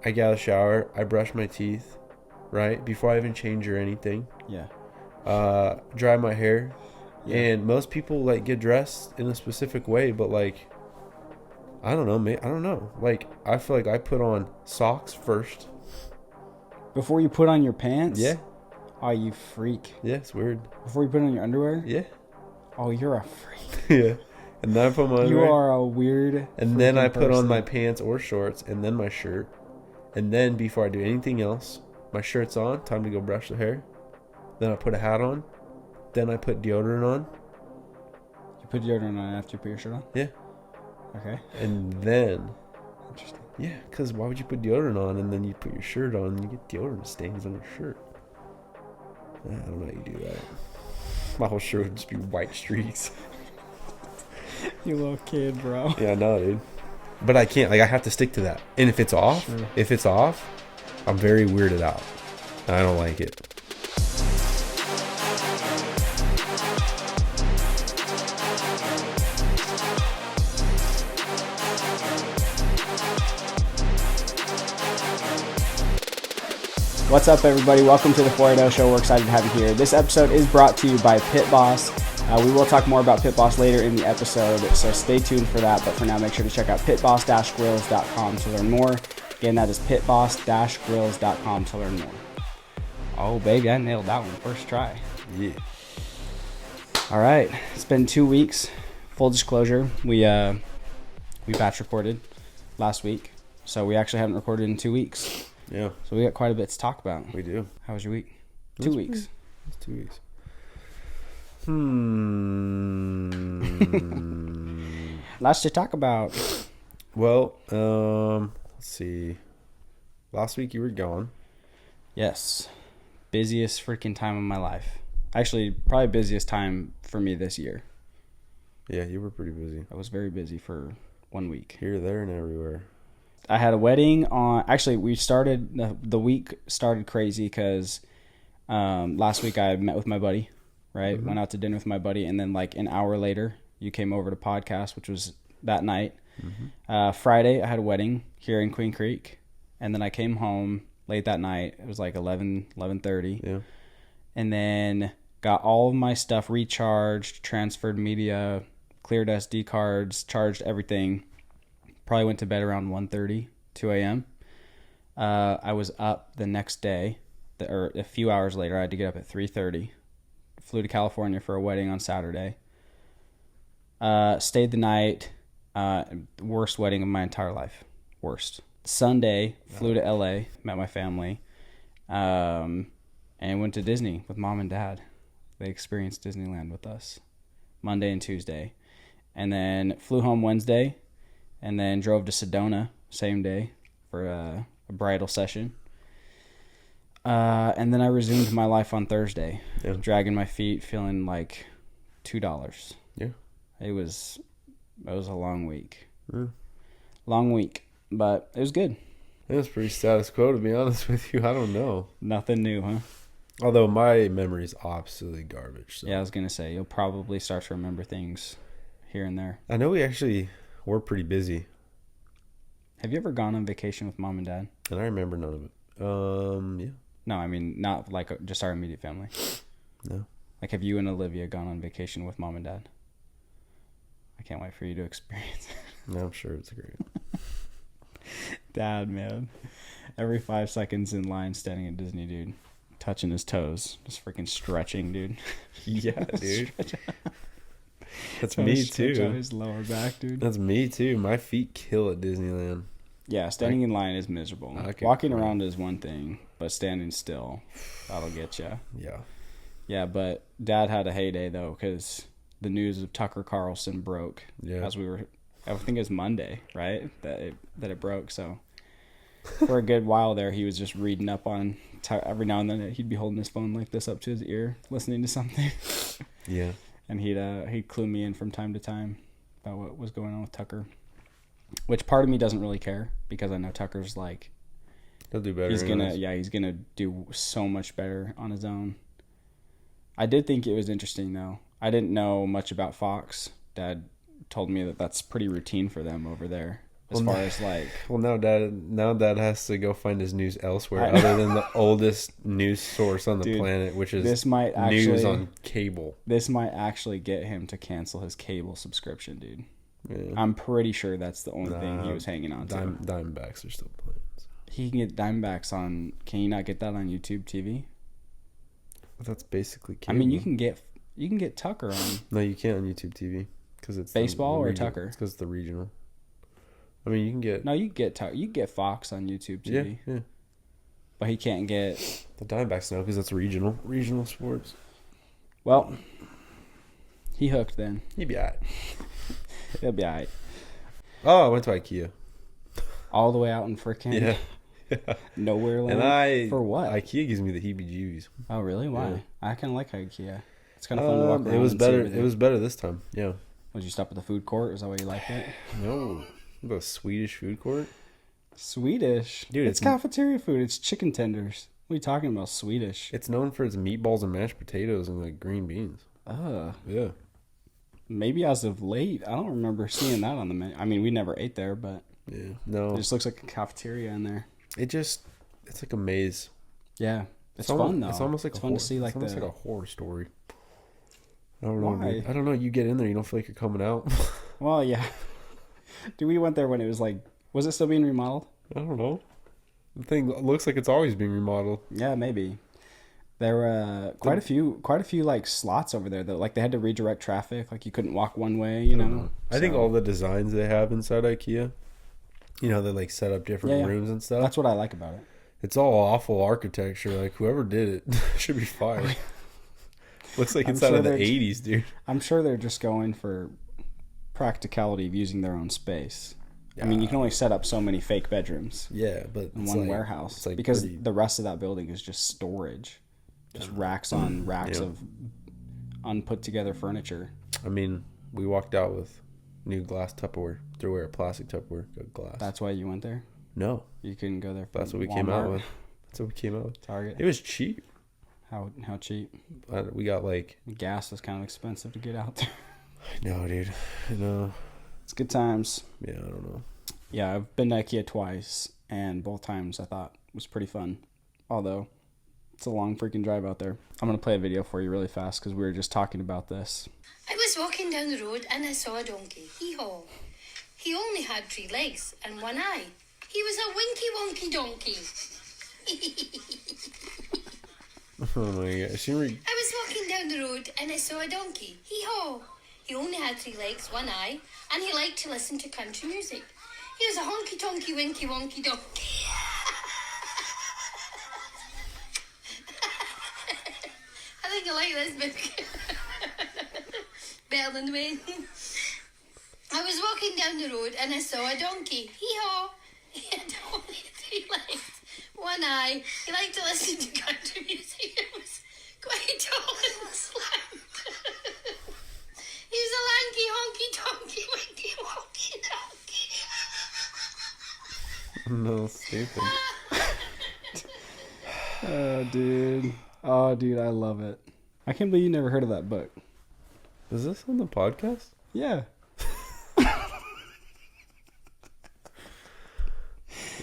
I get out of the shower. I brush my teeth, right? Before I even change or anything. Yeah. Dry my hair. Yeah. And most people, like, get dressed in a specific way, but, like, I don't know, mate. I don't know. Like, I feel like I put on socks first. Before you put on your pants? Yeah. Oh, you freak. Yeah, it's weird. Before you put on your underwear? Yeah. Oh, you're a freak. Yeah. And then I put my underwear. You are a weird And then I put on person. my pants or shorts and then my shirt. And then before I do anything else, my shirt's on. Time to go brush the hair. Then I put a hat on. Then I put deodorant on. You put deodorant on after you put your shirt on? Yeah. Okay. And then... Interesting. Yeah, because why would you put deodorant on and then you put your shirt on and you get deodorant stains on your shirt? I don't know how you do that. My whole shirt would just be white streaks. You little kid, bro. Yeah, I know, dude. But I can't. Like, I have to stick to that. And if it's off, I'm very weirded out. I don't like it. What's up, everybody? Welcome to the 480 Show. We're excited to have you here. This episode is brought to you by Pit Boss. We will talk more about Pit Boss later in the episode, so stay tuned for that. But for now, make sure to check out pitboss-grills.com to learn more. Again, that is pitboss-grills.com to learn more. Oh, baby, I nailed that one first try. Yeah. All right, it's been 2 weeks. Full disclosure, we batch recorded last week, so we actually haven't recorded in 2 weeks. Yeah. So we got quite a bit to talk about. We do. How was your week? 2 weeks. It's 2 weeks. Lots to talk about. Well, let's see. Last week you were gone. Yes. Busiest freaking time of my life. Actually, probably busiest time for me this year. Yeah, you were pretty busy. I was very busy for 1 week. Here, there, and everywhere. I had a wedding on... Actually, we started... The week started crazy because last week I met with my buddy, right? Mm-hmm. Went out to dinner with my buddy, and then like an hour later, you came over to podcast, which was that night. Mm-hmm. Friday, I had a wedding here in Queen Creek, and then I came home late that night. It was like 11:30. Yeah. And then got all of my stuff recharged, transferred media, cleared SD cards, charged everything. Probably went to bed around 1:30, 2 a.m. I was up the next day, or a few hours later. I had to get up at 3:30. Flew to California for a wedding on Saturday. Stayed the night. Worst wedding of my entire life. Worst. Sunday, flew to LA, met my family, and went to Disney with mom and dad. They experienced Disneyland with us Monday and Tuesday. And then flew home Wednesday, and then drove to Sedona same day for a bridal session. And then I resumed my life on Thursday, dragging my feet, feeling like $2. Yeah. It was a long week. Yeah. Long week, but it was good. It was pretty status quo, to be honest with you. I don't know. Nothing new, huh? Although my memory is absolutely garbage. So. Yeah, I was going to say, you'll probably start to remember things here and there. I know we actually were pretty busy. Have you ever gone on vacation with mom and dad? And I remember none of it. Yeah. No, I mean, not like just our immediate family. No. Like, have you and Olivia gone on vacation with mom and dad? I can't wait for you to experience it. No, I'm sure it's great. Dad, man. Every 5 seconds in line standing at Disney, dude. Touching his toes. Just freaking stretching, dude. Yeah, dude. That's me too. Stretch out his lower back, dude. That's me too. My feet kill at Disneyland. Yeah, standing in line is miserable. Walking around is one thing, but standing still, that'll get you. Yeah. Yeah, but Dad had a heyday, though, because the news of Tucker Carlson broke. Yeah. As we were... I think it was Monday, right? That it broke. So for a good while there, he was just reading up on. Every now and then, he'd be holding his phone like this up to his ear, listening to something. Yeah. And he'd clue me in from time to time about what was going on with Tucker. Which part of me doesn't really care, because I know Tucker's like. He'll do better. He's gonna do so much better on his own. I did think it was interesting though. I didn't know much about Fox. Dad told me that that's pretty routine for them over there. as far as like. Well, now dad has to go find his news elsewhere other than the oldest news source on the planet, which is news on cable. This might actually get him to cancel his cable subscription, dude. Yeah. I'm pretty sure that's the only thing he was hanging on to. Diamondbacks are still playing. So. He can get Diamondbacks on. Can you not get that on YouTube TV? Well, that's basically cable. I mean, you can get Tucker on. No, you can't on YouTube TV because it's baseball or Tucker. It's because it's the regional. I mean, you can get. No, you can get Tucker. You can get Fox on YouTube TV. Yeah. But he can't get the Diamondbacks now because that's regional sports. Well, he hooked then. He'd be alright. He'll be alright. Oh, I went to IKEA. All the way out in frickin' nowhere land. And for what? IKEA gives me the heebie-jeebies. Oh, really? Why? Yeah. I kind of like IKEA. It's kind of fun to walk around. It was better. It was better this time. Yeah. Would you stop at the food court? Is that why you liked it? No. The Swedish food court. Swedish, dude. It's cafeteria food. It's chicken tenders. What are you talking about? Swedish. It's known for its meatballs and mashed potatoes and like green beans. Yeah. Maybe as of late, I don't remember seeing that on the menu. I mean, we never ate there, but no, it just looks like a cafeteria in there. It's like a maze. Yeah, it's fun though. It's almost like fun to see like like a horror story. I don't know. Why? I don't know. You get in there, you don't feel like you're coming out. Well, yeah. Dude, we went there when it was like, was it still being remodeled? I don't know. The thing looks like it's always being remodeled. Yeah, maybe. There were quite a few like slots over there that like they had to redirect traffic. Like you couldn't walk one way, you know. I think all the designs they have inside IKEA, they like set up different rooms and stuff. That's what I like about it. It's all awful architecture. Like whoever did it should be fired. Looks like it's out of the 80s, dude. I'm sure they're just going for practicality of using their own space. I mean, you can only set up so many fake bedrooms. Yeah, but in one warehouse because the rest of that building is just storage. Just racks on racks of unput together furniture. I mean, we walked out with new glass Tupperware. Threw away our plastic Tupperware, got glass. That's why you went there? No. You couldn't go there for That's what we came out with. That's what we came out with. Target. It was cheap. How cheap? We got like... Gas was kind of expensive to get out there. I know, dude. I know. It's good times. Yeah, I don't know. Yeah, I've been to IKEA twice, and both times I thought was pretty fun. Although... it's a long freaking drive out there. I'm going to play a video for you really fast because we were just talking about this. I was walking down the road and I saw a donkey. Hee-haw. He only had 3 legs and 1 eye. He was a winky wonky donkey. Oh my gosh. I was walking down the road and I saw a donkey. Hee-haw. He only had 3 legs, 1 eye, and he liked to listen to country music. He was a honky-tonky winky wonky donkey. I think I like this book better than the main. I was walking down the road and I saw a donkey. Hee-haw. He had only 3 legs, 1 eye. He liked to listen to country music. It was quite tall and slant. He was a lanky, honky, tonky, winky, wonky donkey. No, stupid. Oh, dude, I love it. I can't believe you never heard of that book. Is this on the podcast? Yeah.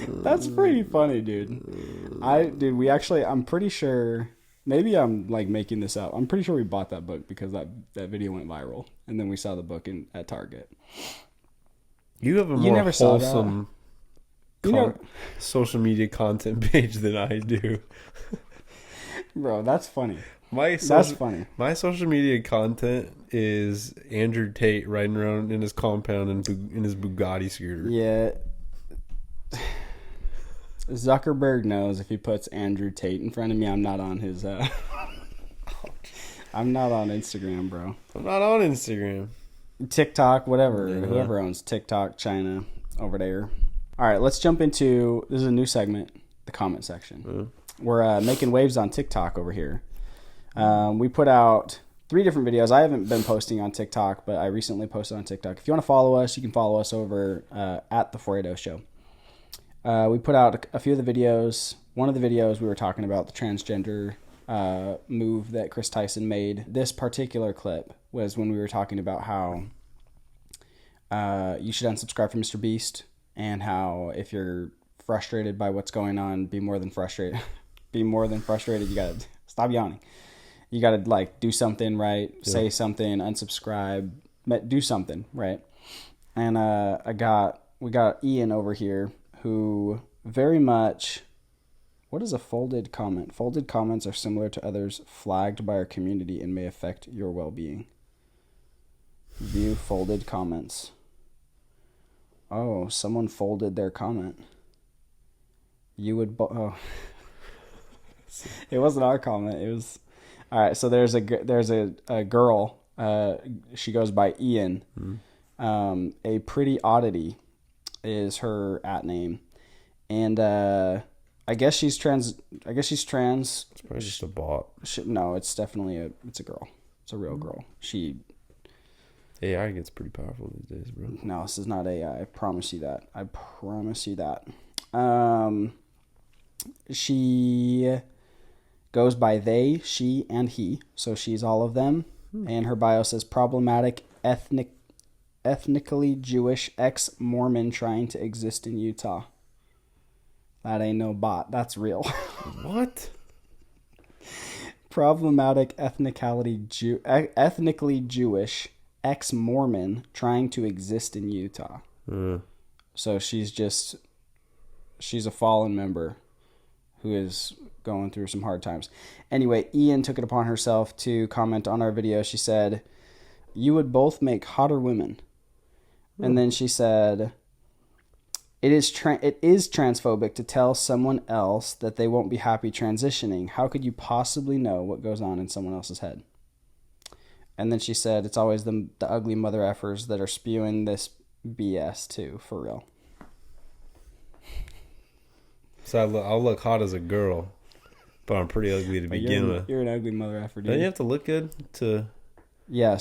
That's pretty funny, dude. I'm pretty sure, maybe I'm like making this up. I'm pretty sure we bought that book because that video went viral. And then we saw the book at Target. You have a more wholesome social media content page than I do. Bro, that's funny. That's funny. My social media content is Andrew Tate riding around in his compound in his Bugatti scooter. Yeah. Zuckerberg knows if he puts Andrew Tate in front of me, I'm not on his... I'm not on Instagram, bro. I'm not on Instagram. TikTok, whatever. Yeah. Whoever owns TikTok, China, over there. All right, let's jump into... This is a new segment, the comment section. Yeah. We're making waves on TikTok over here. We put out 3 different videos. I haven't been posting on TikTok, but I recently posted on TikTok. If you want to follow us, you can follow us over at The Fredo Show. We put out a few of the videos. One of the videos we were talking about the transgender move that Chris Tyson made. This particular clip was when we were talking about how you should unsubscribe from Mr. Beast and how if you're frustrated by what's going on, be more than frustrated. Be more than frustrated. You gotta stop yawning. You gotta like do something, right? Yeah. Say something, unsubscribe, do something, right? And we got Ian over here who very much. What is a folded comment? Folded comments are similar to others flagged by our community and may affect your well-being. View folded comments. Oh, someone folded their comment. You would... oh. It wasn't our comment. It was... All right, so there's a girl. She goes by Ian. Mm-hmm. A Pretty Oddity is her @name. And I guess she's trans. It's probably just a bot. No, it's definitely it's a girl. It's a real girl. AI gets pretty powerful these days, bro. No, this is not AI. I promise you that. She goes by they, she, and he. So she's all of them. And her bio says problematic ethnically Jewish ex-Mormon trying to exist in Utah. That ain't no bot. That's real. What? Problematic ethnically Jewish ex-Mormon trying to exist in Utah. So she's a fallen member who is going through some hard times. Anyway, Ian took it upon herself to comment on our video. She said, "You would both make hotter women." And then she said, It is transphobic to tell someone else that they won't be happy transitioning. How could you possibly know what goes on in someone else's head? And then she said, it's always the ugly mother effers that are spewing this BS too, for real. So I'll look hot as a girl, but I'm pretty ugly to begin with. You're an ugly mother effer, dude. Don't you have to look good to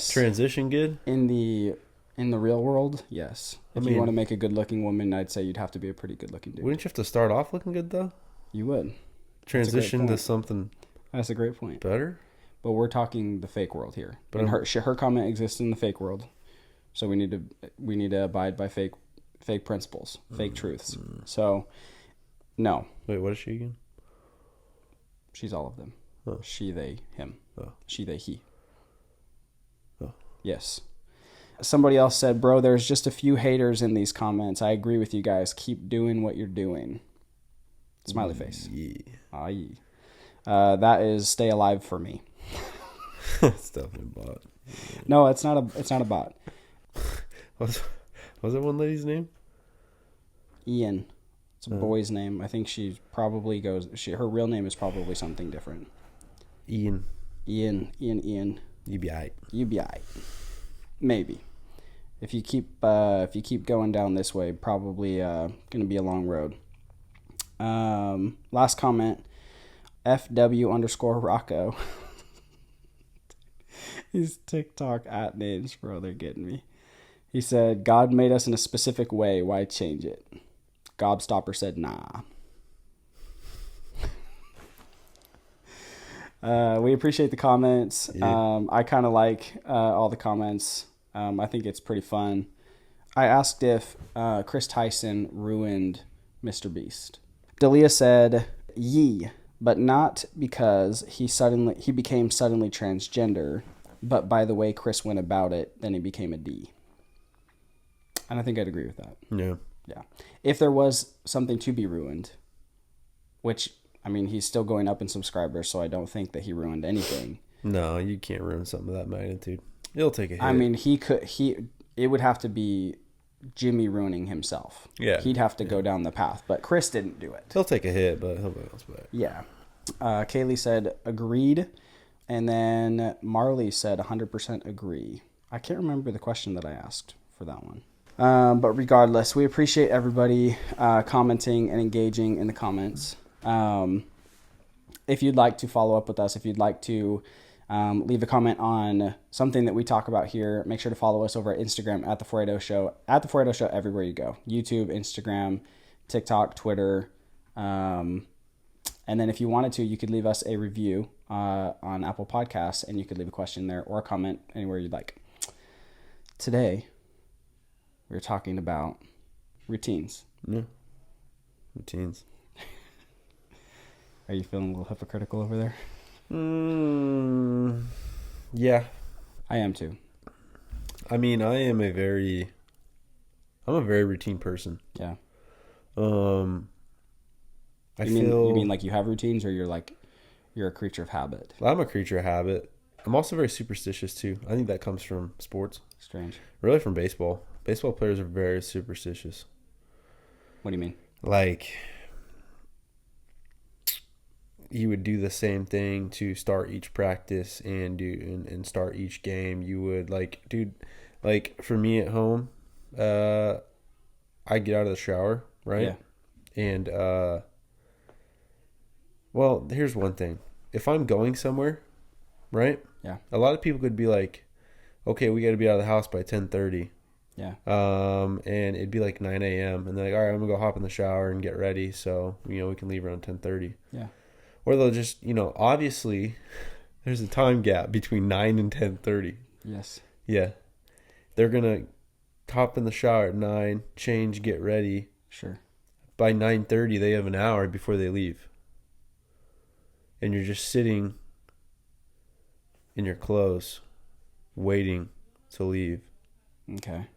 transition good? In the real world, yes. If you want to make a good-looking woman, I'd say you'd have to be a pretty good-looking dude. Wouldn't you have to start off looking good, though? You would. Transition to something That's a great point. better? But we're talking the fake world here. But her comment exists in the fake world. So we need to abide by fake principles, fake truths. So, no. Wait, what is she again? She's all of them. Oh. She, they, him. Oh. She, they, he. Oh. Yes. Somebody else said, bro, there's just a few haters in these comments. I agree with you guys. Keep doing what you're doing. Smiley face. Yeah. That is stay alive for me. It's definitely a bot. No, it's not a bot. Was that one lady's name? Ian. It's a boy's name. I think she probably her real name is probably something different. Ian. You be aight. Maybe. If you keep going down this way, probably gonna be a long road. Last comment, FW_Rocco. These TikTok @names, bro, they're getting me. He said, God made us in a specific way. Why change it? Gobstopper said, nah. We appreciate the comments. Yeah. I kind of like all the comments. I think it's pretty fun. I asked if Chris Tyson ruined Mr. Beast. Dalia said, yee, but not because he became suddenly transgender, but by the way Chris went about it, then he became a D. And I think I'd agree with that. Yeah. Yeah. If there was something to be ruined, which, I mean, he's still going up in subscribers, so I don't think that he ruined anything. No, you can't ruin something of that magnitude. It'll take a hit. I mean, it would have to be Jimmy ruining himself. Yeah. He'd have to go down the path, but Chris didn't do it. He'll take a hit, but he'll bounce back. Yeah. Kaylee said, agreed. And then Marley said, 100% agree. I can't remember the question that I asked for that one. But regardless, we appreciate everybody commenting and engaging in the comments. If you'd like to follow up with us, if you'd like to leave a comment on something that we talk about here, make sure to follow us over at Instagram at The 480 Show. At The 480 Show everywhere you go. YouTube, Instagram, TikTok, Twitter. And then if you wanted to, you could leave us a review on Apple Podcasts, and you could leave a question there or a comment anywhere you'd like. Today, we're talking about routines. Yeah. Routines. Are you feeling a little hypocritical over there? Yeah. I am too. I mean, I'm a very routine person. Yeah. You mean like you have routines, or you're a creature of habit? I'm a creature of habit. I'm also very superstitious too. I think that comes from sports. Strange. Really from baseball. Baseball players are very superstitious. What do you mean? Like, you would do the same thing to start each practice and start each game. You would for me at home, I get out of the shower, right? Yeah. And well, here's one thing. If I'm going somewhere, right? Yeah. A lot of people could be like, okay, we got to be out of the house by 10:30. Yeah. And it'd be like 9 a.m. and they're like, all right, I'm gonna go hop in the shower and get ready, so we can leave around 10:30. Yeah. Or they'll just, obviously, there's a time gap between 9 and 10:30. Yes. Yeah, they're gonna hop in the shower at 9, change, get ready. Sure. By 9:30, they have an hour before they leave, and you're just sitting in your clothes, waiting to leave. Okay.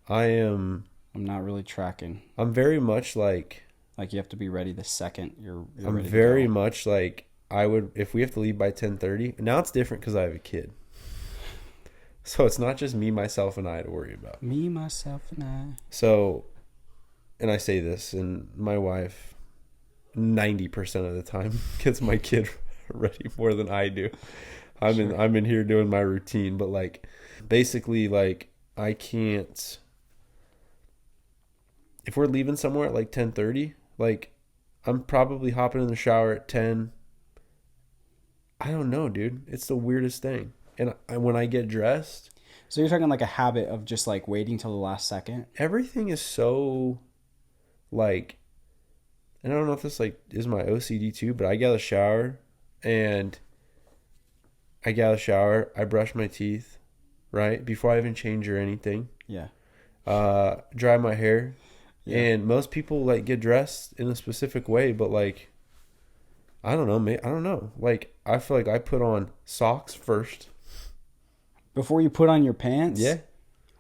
I'm not really tracking. I'm very much like you have to be ready the second you're I'm ready very to go. much like I would if we have to leave by 10:30. Now it's different because I have a kid, so it's not just me, myself, and I to worry about. Me, myself, and I. So, and I say this, and my wife, 90% of the time, gets my kid ready more than I do. I'm in here doing my routine, but basically I can't. If we're leaving somewhere at 10:30, I'm probably hopping in the shower at 10. I don't know, dude. It's the weirdest thing. And when I get dressed, so you're talking a habit of just waiting till the last second. Everything is so and I don't know if this is my OCD too, but I get out of the shower and I brush my teeth, right? Before I even change or anything. Yeah. Dry my hair. Yeah. And most people get dressed in a specific way, but I don't know, mate. I don't know. I feel like I put on socks first. Before you put on your pants? Yeah.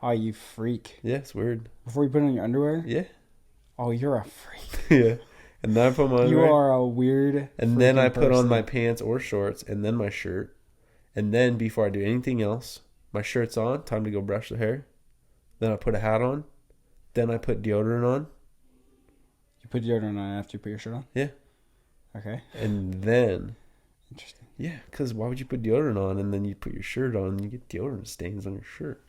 Oh, you freak. Yeah, it's weird. Before you put on your underwear? Yeah. Oh, you're a freak. Yeah. And then I put my underwear. You are a weird. And then I put on my pants or shorts and then my shirt. And then before I do anything else, my shirt's on, time to go brush the hair. Then I put a hat on. Then I put deodorant on. You put deodorant on after you put your shirt on? Yeah. Okay. And then... Interesting. Yeah, because why would you put deodorant on and then you put your shirt on and you get deodorant stains on your shirt?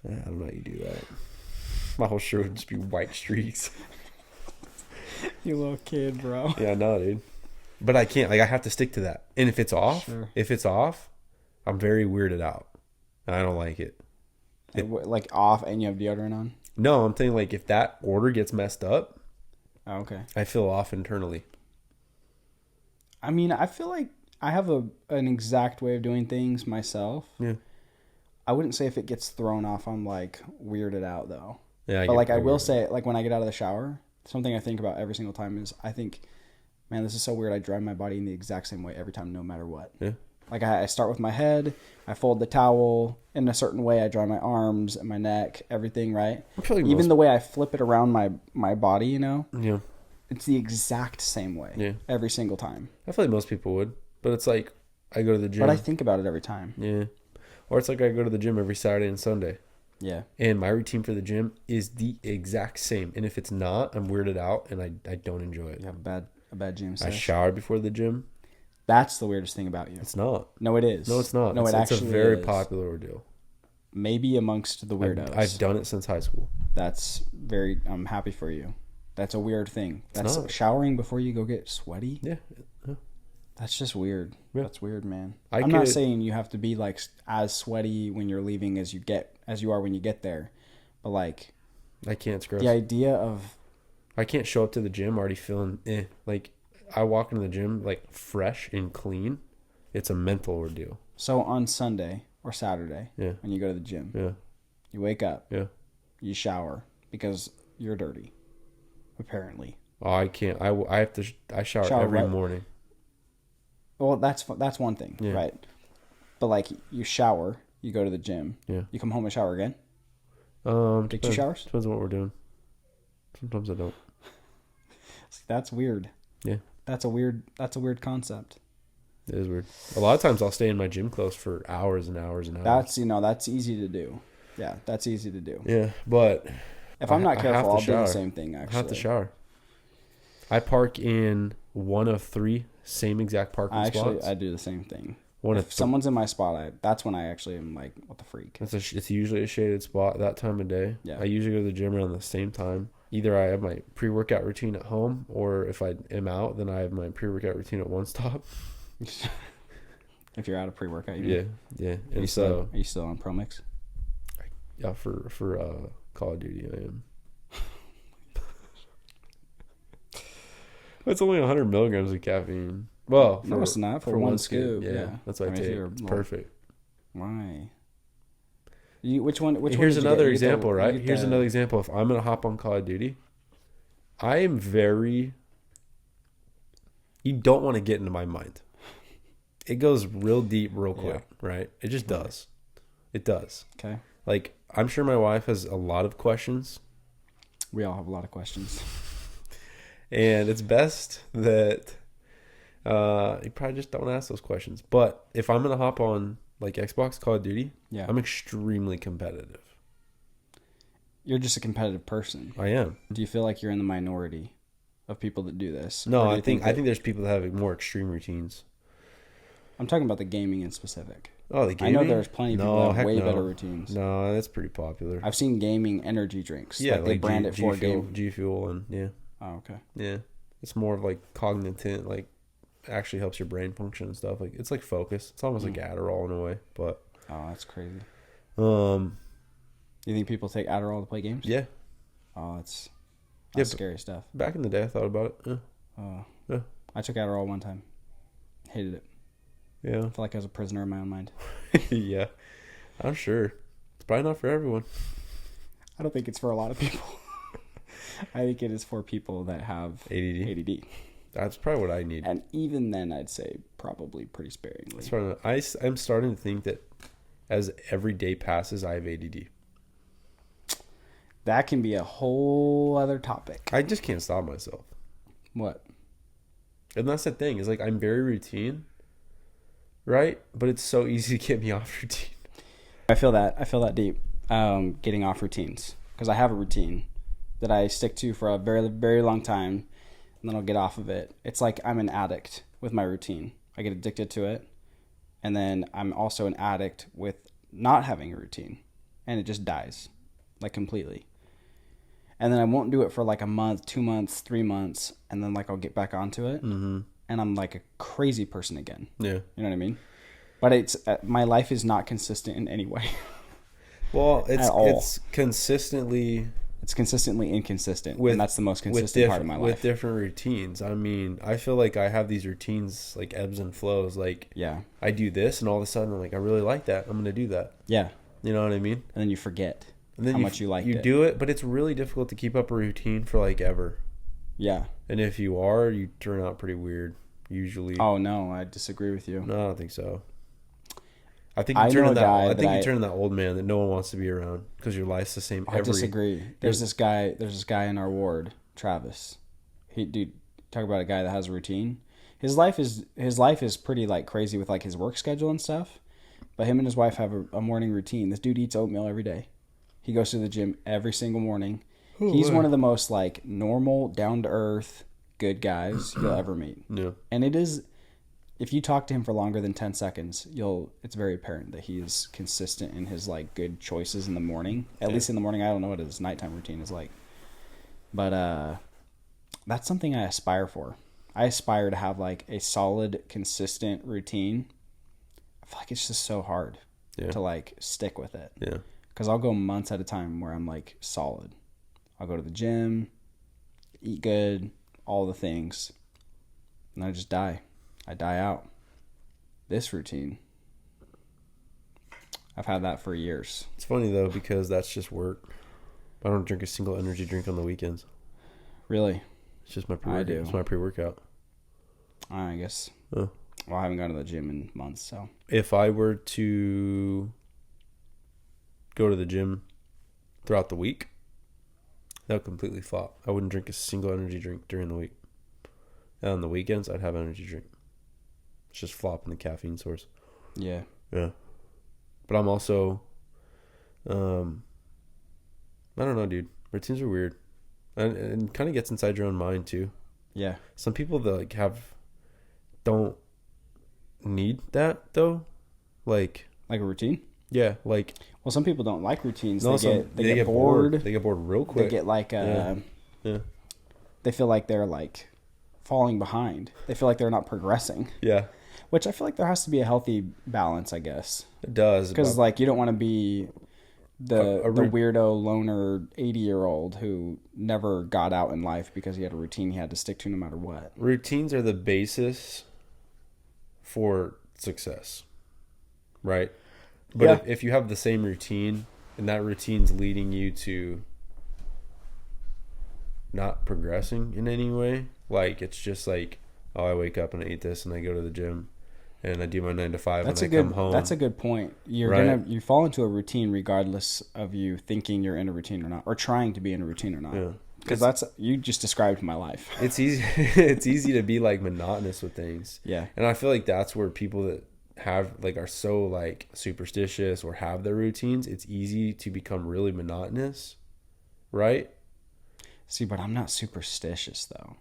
I don't know how you do that. My whole shirt would just be white streaks. You little kid, bro. Yeah, I know, dude. But I can't. I have to stick to that. And if it's off, I'm very weirded out. I don't like it. Off and you have deodorant on? No, I'm saying if that order gets messed up, Oh, okay. I feel off internally. I mean, I feel like I have an exact way of doing things myself. Yeah. I wouldn't say if it gets thrown off, I'm weirded out though. Yeah. But I will say, when I get out of the shower, something I think about every single time is I think, man, this is so weird. I dry my body in the exact same way every time, no matter what. Yeah. I start with my head, I fold the towel in a certain way, I dry my arms and my neck, everything, right? Even the way I flip it around my body, Yeah. It's the exact same way. Yeah. Every single time. I feel like most people would. But it's I go to the gym. But I think about it every time. Yeah. Or it's I go to the gym every Saturday and Sunday. Yeah. And my routine for the gym is the exact same. And if it's not, I'm weirded out and I don't enjoy it. You have a bad gym I session. shower before the gym. That's the weirdest thing about you. It's not. No, it is. No, it's not. No, it's a very popular ordeal. Maybe amongst the weirdos. I've done it since high school. I'm happy for you. That's a weird thing. That's not. Showering before you go get sweaty? Yeah. That's just weird. Yeah. That's weird, man. I'm not saying you have to be as sweaty when you're leaving as you are when you get there. But I can't. It's gross. the idea of I can't show up to the gym already feeling I walk into the gym fresh and clean. It's a mental ordeal. So on Sunday or Saturday, Yeah. when you go to the gym, Yeah. you wake up, Yeah. you shower because you're dirty. apparently. Oh, I can't. I have to. I shower every right- morning. Well, that's one thing, Yeah. right? But like you shower, you go to the gym, Yeah. you come home and shower again. Take 2 showers. Depends on what we're doing. Sometimes I don't. That's weird. Yeah. That's a weird concept. It is weird. A lot of times I'll stay in my gym clothes for hours and hours and hours. That's easy to do. Yeah, that's easy to do. Yeah, but If I'm not I have careful, to I'll do the shower. same thing. Actually, I have to shower. I park in one of 3 same exact parking spots. I do the same thing. One If someone's in my spot, that's when I actually am like, what the freak? It's usually a shaded spot that time of day. Yeah. I usually go to the gym around the same time. Either I have my pre-workout routine at home, or if I am out, then I have my pre-workout routine at one stop. If you're out of pre-workout, you Yeah, mean? yeah. Are And so, you still on Pro Mix? yeah, for Call of Duty, I am. It's only 100 milligrams of caffeine. Well, No, it's not for one scoop. Yeah. That's what I I mean, if take. you're It's more- perfect. Why? Which one? Here's another example, you right? get Here's another example. If I'm gonna hop on Call of Duty, I am very. You don't want to get into my mind. It goes real deep, real quick, right? It just does. It does. Okay. Like, I'm sure my wife has a lot of questions, We all have a lot of questions. and it's best that you probably just don't ask those questions. But if I'm gonna hop on like Xbox Call of Duty, Yeah. I'm extremely competitive. You're just a competitive person. I am. Do you feel like you're in the minority of people that do this? No, Or do I you think that- there's people that have more extreme routines. I'm talking about the gaming in specific. Oh, the I gaming? know there's plenty of people that have heck way no. better routines. No, that's pretty popular. I've seen gaming energy drinks. Yeah, like they brand it for game. G Fuel, and yeah, Oh, okay. yeah. It's more of like cognitive, like actually helps your brain function and stuff. Like it's like focus. It's almost like Adderall in a way, but Oh, that's crazy. um, You think people take Adderall to play games? yeah. Oh, that's Yeah, scary stuff. Back in the day, I thought about it. Oh. Yeah. I took Adderall one time. Hated it. Yeah, I felt like I was a prisoner in my own mind. yeah. I'm sure it's probably not for everyone. I don't think it's for a lot of people. I think it is for people that have ADD. ADD. That's probably what I need. And even then, I'd say probably pretty sparingly. That's probably I'm starting to think that as every day passes, I have ADD. That can be a whole other topic. I just can't stop myself. What? And that's the thing, is like I'm very routine, right? But it's so easy to get me off routine. I feel that deep. Getting off routines, because I have a routine that I stick to for a very, very long time, and then I'll get off of it. It's like I'm an addict with my routine. I get addicted to it, and then I'm also an addict with not having a routine, and it just dies, like completely. And then I won't do it for like a month, 2 months, 3 months, and then like I'll get back onto it, and I'm like a crazy person again. Yeah. You know what I mean? But it's my life is not consistent in any way. Well, At all. it's consistently It's consistently inconsistent, and that's the most consistent part of my with life. different routines. I mean, I feel like I have these routines like ebbs and flows. Like Yeah, I do this, and all of a sudden I'm like, I really like that. I'm gonna do that. yeah. You know what I mean? And then you forget And then how much you liked you it. do it, but it's really difficult to keep up a routine for like ever. Yeah. And if you are, you turn out pretty weird usually. Oh no, I disagree with you. No, I don't think so. I think I you turn know into a guy that. I think that you turn into that old man that no one wants to be around because your life's the same. I disagree. There's this guy in our ward, Travis. Dude, talk about a guy that has a routine. His life is pretty like crazy with like his work schedule and stuff. But him and his wife have a morning routine. This dude eats oatmeal every day. He goes to the gym every single morning. He's one of the most like normal, down to earth, good guys you'll ever meet. Yeah. And it is, if you talk to him for longer than 10 seconds, it's very apparent that he is consistent in his like good choices in the morning. At least in the morning. I don't know what his nighttime routine is like. But that's something I aspire for. I aspire to have like a solid, consistent routine. I feel like it's just so hard to like stick with it. Yeah. Because I'll go months at a time where I'm like solid. I'll go to the gym, eat good, all the things, and I just die. I die out. This routine, I've had that for years. It's funny though because that's just work. I don't drink a single energy drink on the weekends. Really? It's just my I pre-workout. do. It's my pre-workout. I guess. Oh. Well, I haven't gone to the gym in months, so. If I were to go to the gym throughout the week, that would completely flop. I wouldn't drink a single energy drink during the week. And on the weekends, I'd have energy drink. It's just flopping the caffeine source. Yeah. Yeah. But I'm also, I don't know, dude. Routines are weird. And kind of gets inside your own mind, too. Yeah. Some people that like don't need that, though. Like a routine? Yeah, like... Well, some people don't like routines. No, they get bored. They get bored real quick. They get like... Yeah. They feel like they're like falling behind. They feel like they're not progressing. Yeah. Which I feel like there has to be a healthy balance, I guess. It does. Because like you don't want to be the weirdo loner 80-year-old who never got out in life because he had a routine he had to stick to no matter what. Routines are the basis for success, right? But if you have the same routine and that routine's leading you to not progressing in any way, like it's just like, oh, I wake up and I eat this and I go to the gym and I do my 9 to 5 and I come home. That's a good point. You fall into a routine regardless of you thinking you're in a routine or not, or trying to be in a routine or not. Yeah. Because you just described my life. It's easy. It's easy to be like monotonous with things. Yeah. And I feel like that's where people that have like are so like superstitious or have their routines, it's easy to become really monotonous, right? See, but I'm not superstitious though.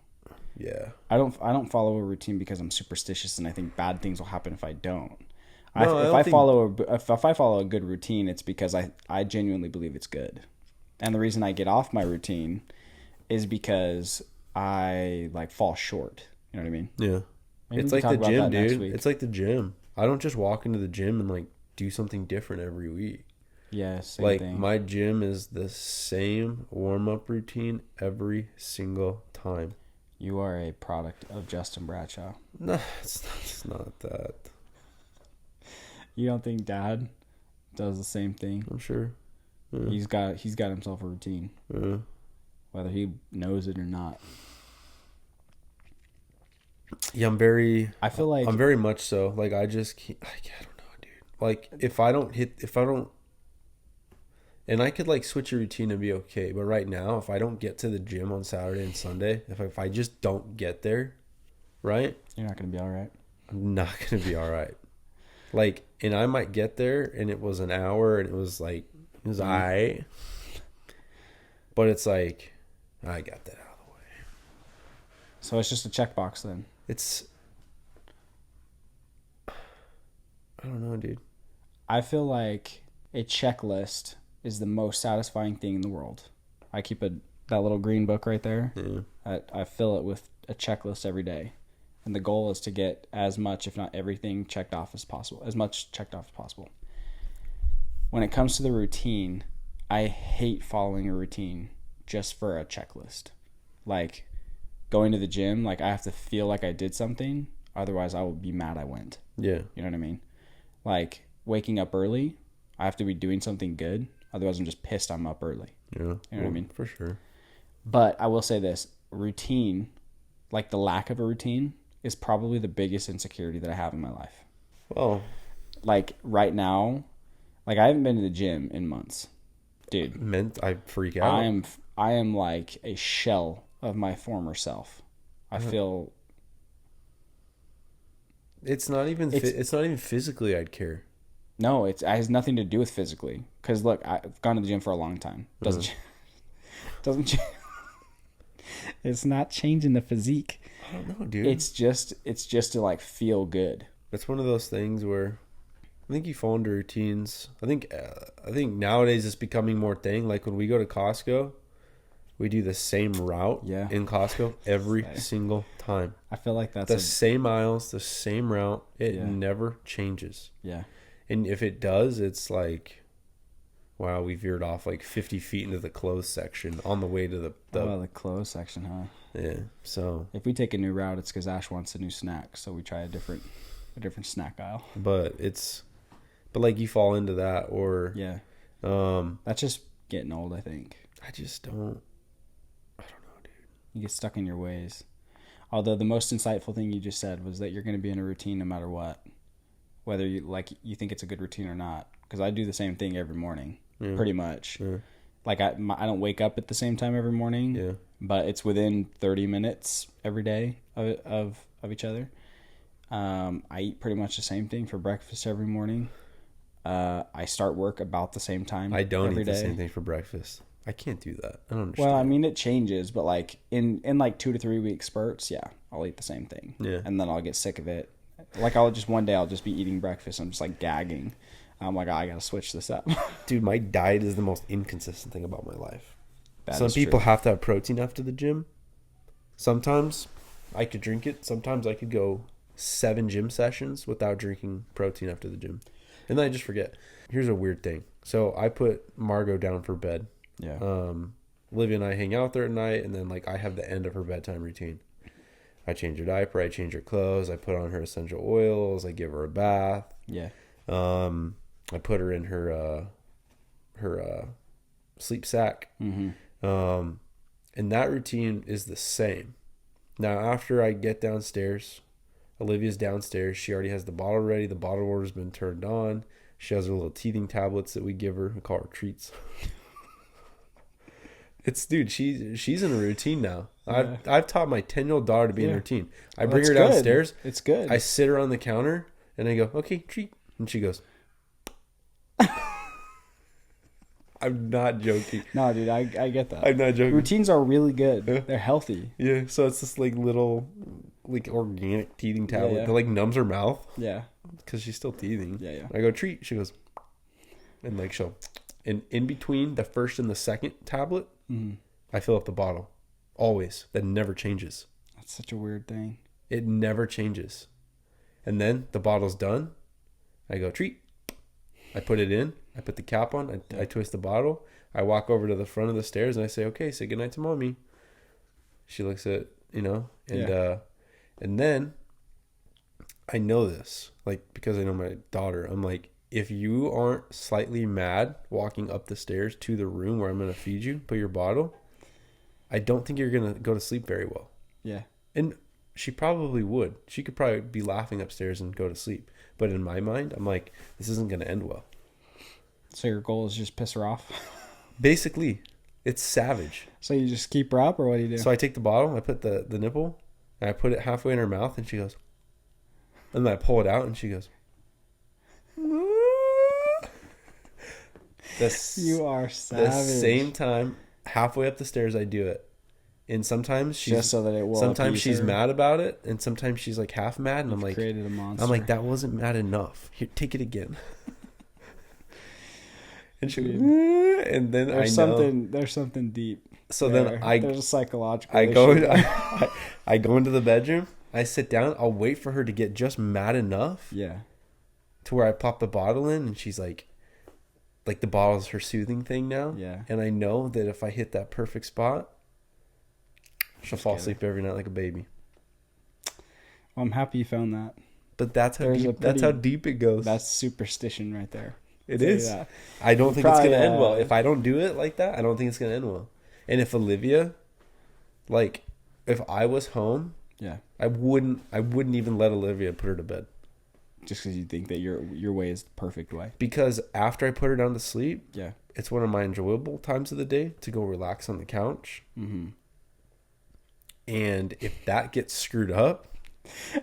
Yeah. I don't follow a routine because I'm superstitious and I think bad things will happen if I don't. No, if I follow a good routine, it's because I genuinely believe it's good. And the reason I get off my routine is because I like fall short. You know what I mean? Yeah. Maybe it's like the gym, dude. It's like the gym. I don't just walk into the gym and like do something different every week. Yeah, same like thing. My gym is the same warm-up routine every single time. You are a product of Justin Bradshaw. No, it's not that. You don't think Dad does the same thing? I'm sure. Yeah. He's got himself a routine. Yeah. Whether he knows it or not. Yeah, I feel like I'm very much so. Like I don't know, dude. Like if I don't and I could like switch a routine and be okay, but right now if I don't get to the gym on Saturday and Sunday, if I just don't get there, right? You're not gonna be all right. I'm not gonna be all right. Like, and I might get there and it was an hour and it was alright. But it's like I got that out of the way. So it's just a checkbox then. I don't know, dude. I feel like a checklist is the most satisfying thing in the world. I keep that little green book right there. Yeah. I fill it with a checklist every day. And the goal is to get as much, if not everything, checked off as possible. As much checked off as possible. When it comes to the routine, I hate following a routine just for a checklist. Like going to the gym, like I have to feel like I did something. Otherwise, I will be mad I went. Yeah. You know what I mean? Like waking up early, I have to be doing something good. Otherwise, I'm just pissed I'm up early. Yeah. You know what I mean? For sure. But I will say this, routine, like the lack of a routine, is probably the biggest insecurity that I have in my life. Well, like right now, like I haven't been to the gym in months. Dude. I freak out. I am like a shell of my former self. I feel it's not even physically I'd care. No, it has nothing to do with physically. Because look, I've gone to the gym for a long time. Doesn't it's not changing the physique. I don't know, dude. It's just to like feel good. It's one of those things where I think you fall into routines. I think nowadays it's becoming more thing. Like when we go to Costco, we do the same route in Costco every single time. I feel like that's the same aisles, the same route. It never changes. Yeah. And if it does, it's like, wow, we veered off like 50 feet into the clothes section on the way to the clothes section, huh? Yeah. So if we take a new route, it's because Ash wants a new snack, so we try a different snack aisle. But like you fall into that, or that's just getting old, I think. I don't know, dude. You get stuck in your ways. Although the most insightful thing you just said was that you're going to be in a routine no matter what, whether you think it's a good routine or not. Because I do the same thing every morning, pretty much. Yeah. Like I don't wake up at the same time every morning, but it's within 30 minutes every day of each other. I eat pretty much the same thing for breakfast every morning. I start work about the same time. I don't eat the same thing for breakfast. I can't do that. I don't understand. Well, I mean, it changes, but like in like 2 to 3 week spurts, I'll eat the same thing. Yeah. And then I'll get sick of it. Like one day I'll just be eating breakfast. I'm just like gagging. I'm like, I got to switch this up. Dude, my diet is the most inconsistent thing about my life. Some people have to have protein after the gym. Sometimes I could drink it. Sometimes I could go 7 gym sessions without drinking protein after the gym. And then I just forget. Here's a weird thing. So I put Margot down for bed. Yeah. Olivia and I hang out there at night, and then like I have the end of her bedtime routine. I change her diaper, I change her clothes, I put on her essential oils, I give her a bath. Yeah. I put her in her sleep sack. Mm-hmm. And that routine is the same. Now after I get downstairs, Olivia's downstairs. She already has the bottle ready. The bottle order's been turned on. She has her little teething tablets that we give her. We call her treats. She's in a routine now. Yeah. I've taught my 10-year-old daughter to be in a routine. I bring her downstairs. Good. It's good. I sit her on the counter and I go, okay, treat. And she goes, I'm not joking. No, dude, I get that. I'm not joking. Routines are really good. Yeah. They're healthy. Yeah, so it's this like little like organic teething tablet that like numbs her mouth. Yeah. Because she's still teething. Yeah, yeah. I go, treat. She goes, and like and in between the first and the second tablet, I fill up the bottle. Always. That never changes. That's such a weird thing. It never changes. And then the bottle's done. I go, treat. I put it in. I put the cap on. I twist the bottle. I walk over to the front of the stairs and I say, okay, say goodnight to mommy. She looks at, and then I know this, like, because I know my daughter. I'm like, if you aren't slightly mad walking up the stairs to the room where I'm going to feed you, put your bottle, I don't think you're going to go to sleep very well. Yeah. And she probably would. She could probably be laughing upstairs and go to sleep. But in my mind, I'm like, this isn't going to end well. So your goal is just piss her off? Basically. It's savage. So you just keep her up, or what do you do? So I take the bottle, I put the nipple, and I put it halfway in her mouth, and she goes, and then I pull it out, and she goes, you are savage. The same time, halfway up the stairs, I do it. And sometimes she's just so that it will sometimes she's mad about it, and sometimes she's like half mad, and I'm like, created a monster. I'm like, that wasn't mad enough. Here, take it again. And she goes, and then there's something deep. So there. Then there's a psychological I go into the bedroom, I sit down, I'll wait for her to get just mad enough. Yeah. To where I pop the bottle in, and she's like the bottle is her soothing thing now. Yeah. And I know that if I hit that perfect spot, she'll fall asleep every night like a baby. Well, I'm happy you found that. But that's how deep it goes. That's superstition right there. It is. That. I don't think it's going to end well. If I don't do it like that, I don't think it's going to end well. And if Olivia, like, if I was home, I wouldn't even let Olivia put her to bed. Just because you think that your way is the perfect way. Because after I put her down to sleep, it's one of my enjoyable times of the day to go relax on the couch. Mm-hmm. And if that gets screwed up,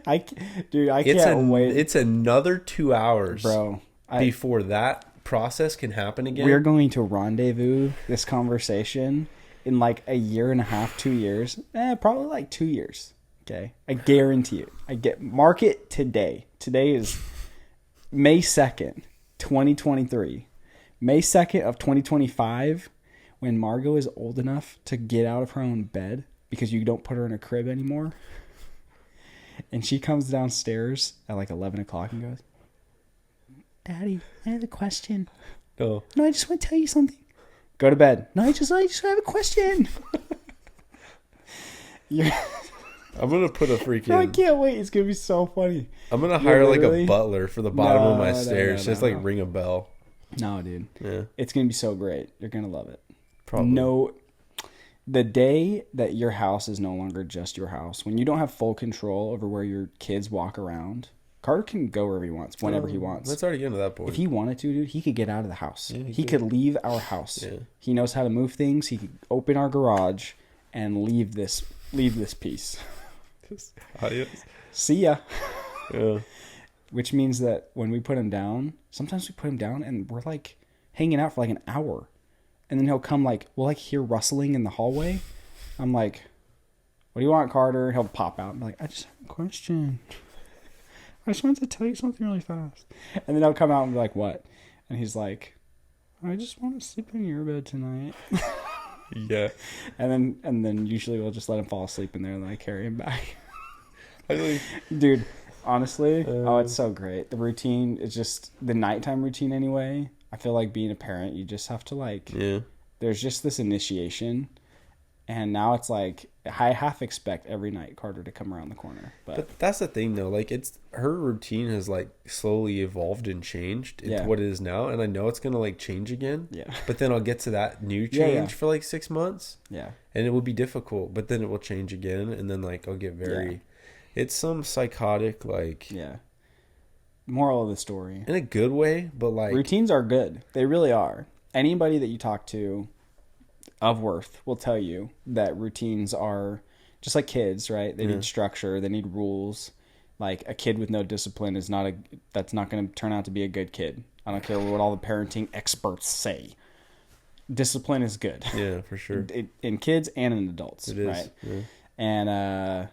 I can't wait. It's another 2 hours, bro. Before that process can happen again. We're going to rendezvous this conversation in like a year and a half, 2 years. Probably like 2 years. Okay. I guarantee it. Mark it today. Today is May 2nd, 2023. May 2nd of 2025, when Margot is old enough to get out of her own bed because you don't put her in a crib anymore. And she comes downstairs at like 11 o'clock and goes, Daddy, I have a question. No, I just want to tell you something. Go to bed. No, I just have a question. I'm going to put a freaking... No, I can't wait. It's going to be so funny. I'm going to hire like a butler for the bottom of my stairs. Just like ring a bell. No, dude. Yeah. It's going to be so great. You're going to love it. Probably. No, The day that your house is no longer just your house, when you don't have full control over where your kids walk around, Carter can go wherever he wants, whenever he wants. Let's already get to that point. If he wanted to, dude, he could get out of the house. Yeah, he could leave our house. Yeah. He knows how to move things. He could open our garage and leave this piece. Adios. See ya. Yeah. Which means that when we put him down, sometimes we put him down and we're like hanging out for like an hour. And then he'll come like, we'll like hear rustling in the hallway. I'm like, what do you want, Carter? He'll pop out and be like, I just have a question. I just wanted to tell you something really fast. And then he'll come out and be like, what? And he's like, I just want to sleep in your bed tonight. Yeah. And then usually we'll just let him fall asleep in there and then I carry him back. I Dude, honestly, it's so great. The routine is just the nighttime routine anyway. I feel like being a parent, you just have to like, there's just this initiation. And now it's like, I half expect every night Carter to come around the corner. But that's the thing though. Like her routine has like slowly evolved and changed into what it is now. And I know it's going to like change again. Yeah. But then I'll get to that new change for like 6 months. Yeah. And it will be difficult, but then it will change again. And then like I'll get it's some psychotic like. Yeah. Moral of the story. In a good way, but like. Routines are good. They really are. Anybody that you talk to of worth will tell you that routines are just like kids, right? They need structure. They need rules. Like a kid with no discipline that's not going to turn out to be a good kid. I don't care what all the parenting experts say. Discipline is good. Yeah, for sure. In kids and in adults, it is. Right? Yeah. And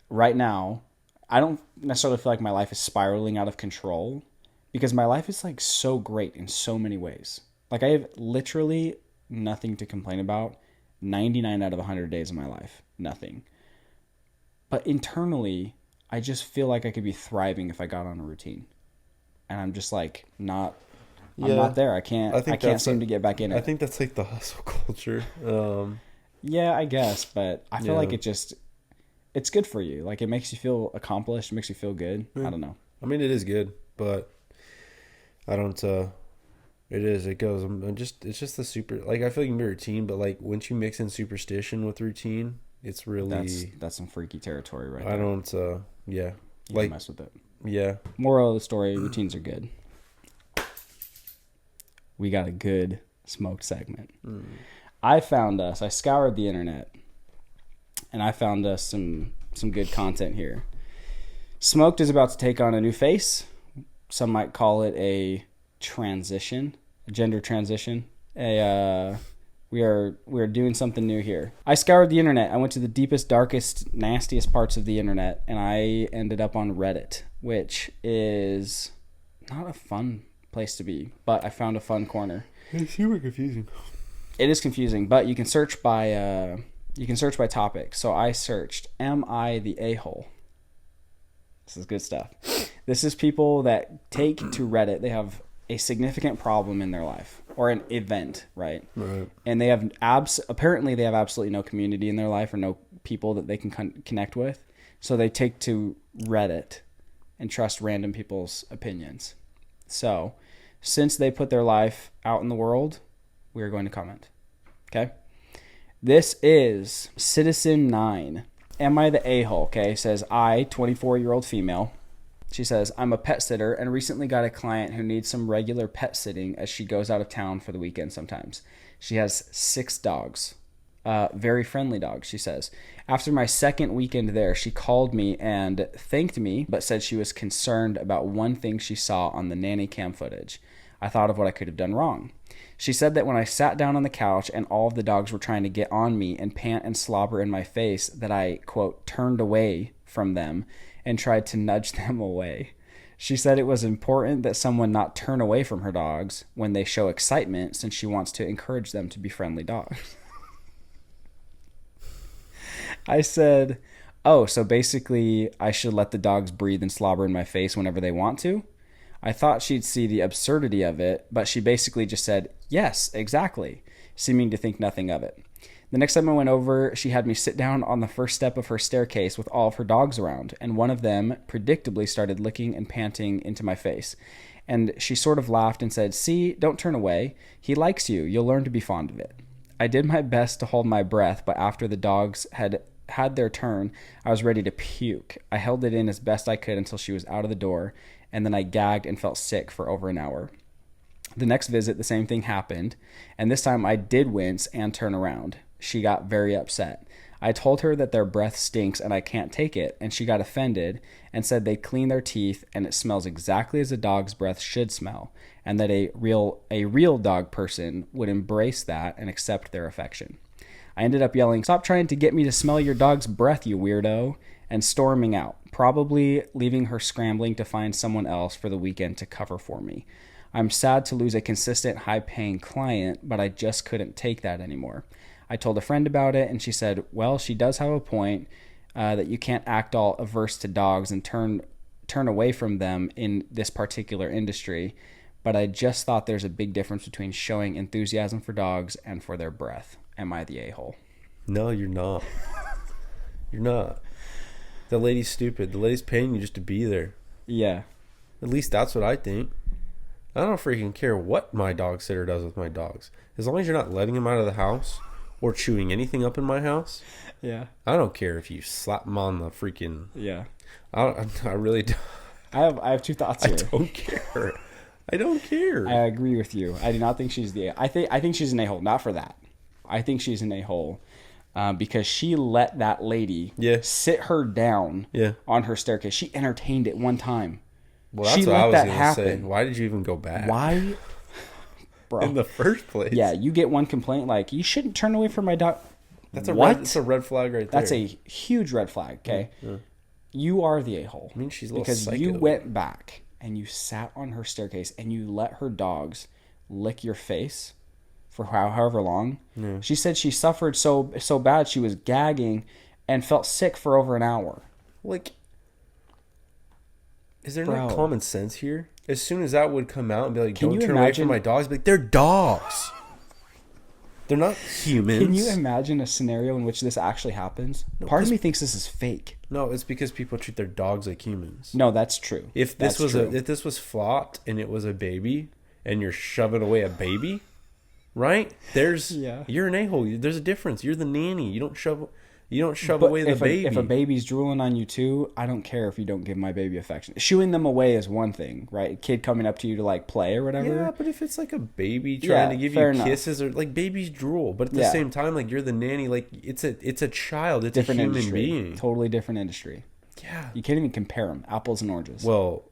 right now, I don't necessarily feel like my life is spiraling out of control because my life is like so great in so many ways. Like I have literally nothing to complain about 99 out of 100 days of my life. Nothing. But internally, I just feel like I could be thriving if I got on a routine. And I'm just like I'm not there. I can't seem to get back in it. I think that's like the hustle culture. Yeah, I guess, but I feel like it's good for you. Like it makes you feel accomplished, it makes you feel good. I don't know. I mean, it is good, but I don't it goes. It's just the super, like, I feel like it can be routine, but like once you mix in superstition with routine, it's really, that's some freaky territory right there. I don't, you like, mess with it. Yeah. Moral of the story, routines are good. We got a good smoked segment. I scoured the internet and I found us some good content here. Smoked is about to take on a new face. Some might call it a gender transition. We are doing something new here. I scoured the internet. I went to the deepest, darkest, nastiest parts of the internet, and I ended up on Reddit, which is not a fun place to be, but I found a fun corner. It's super confusing. It is confusing, but you can search by topic. So I searched, "Am I the a-hole?" This is good stuff. This is people that take to Reddit. They have a significant problem in their life or an event, right? Right. And they have apparently they have absolutely no community in their life or no people that they can connect with. So they take to Reddit and trust random people's opinions. So since they put their life out in the world, we are going to comment. Okay? This is Citizen9. Am I the a-hole? Okay, says I, 24-year-old female. She says, I'm a pet sitter and recently got a client who needs some regular pet sitting as she goes out of town for the weekend sometimes. She has 6 dogs. Very friendly dogs, she says. After my second weekend there, she called me and thanked me, but said she was concerned about one thing she saw on the nanny cam footage. I thought of what I could have done wrong. She said that when I sat down on the couch and all of the dogs were trying to get on me and pant and slobber in my face, that I, quote, turned away from them and tried to nudge them away. She said it was important that someone not turn away from her dogs when they show excitement, since she wants to encourage them to be friendly dogs. I said, oh, so basically I should let the dogs breathe and slobber in my face whenever they want to? I thought she'd see the absurdity of it, but she basically just said, yes, exactly, seeming to think nothing of it. The next time I went over, she had me sit down on the first step of her staircase with all of her dogs around, and one of them predictably started licking and panting into my face. And she sort of laughed and said, see, don't turn away. He likes you. You'll learn to be fond of it. I did my best to hold my breath, but after the dogs had their turn, I was ready to puke. I held it in as best I could until she was out of the door, and then I gagged and felt sick for over an hour. The next visit, the same thing happened, and this time I did wince and turn around. She got very upset. I told her that their breath stinks and I can't take it, and she got offended and said they clean their teeth and it smells exactly as a dog's breath should smell, and that a real dog person would embrace that and accept their affection. I ended up yelling, "Stop trying to get me to smell your dog's breath, you weirdo," and storming out, probably leaving her scrambling to find someone else for the weekend to cover for me. I'm sad to lose a consistent, high-paying client, but I just couldn't take that anymore. I told a friend about it, and she said, well, she does have a point, that you can't act all averse to dogs and turn away from them in this particular industry, but I just thought there's a big difference between showing enthusiasm for dogs and for their breath. Am I the a-hole? No, you're not. You're not. The lady's stupid. The lady's paying you just to be there. Yeah. At least that's what I think. I don't freaking care what my dog sitter does with my dogs. As long as you're not letting them out of the house or chewing anything up in my house. Yeah. I don't care if you slap them on the freaking... Yeah. I really don't. I have two thoughts here. I don't care. I don't care. I agree with you. I do not think she's I think she's an a-hole. Not for that. I think she's an a-hole because she let that lady sit her down on her staircase. She entertained it one time. Well, that's what I was going to say. Why did you even go back? Why? Bro. In the first place. Yeah, you get one complaint like, you shouldn't turn away from my dog. That's a red flag right there. That's a huge red flag, okay? Yeah. You are the a-hole. I mean, she's a little because psycho. You went back and you sat on her staircase and you let her dogs lick your face for however long. Yeah. She said she suffered so bad she was gagging and felt sick for over an hour. Like, is there no common sense here? As soon as that would come out and be like, don't turn away from my dogs, be like, they're dogs. They're not humans. Can you imagine a scenario in which this actually happens? No, part of me thinks this is fake. No, it's because people treat their dogs like humans. No, that's true. If this was flopped and it was a baby and you're shoving away a baby, right? You're an a-hole. There's a difference. You're the nanny. You don't shove away the baby. If a baby's drooling on you too, I don't care if you don't give my baby affection. Shooing them away is one thing, right? A kid coming up to you to like play or whatever. Yeah, but if it's like a baby trying to give you kisses or like babies drool, but at the same time, like you're the nanny, like it's a child, it's different a human industry. Being. Totally different industry. Yeah. You can't even compare them, apples and oranges. Well,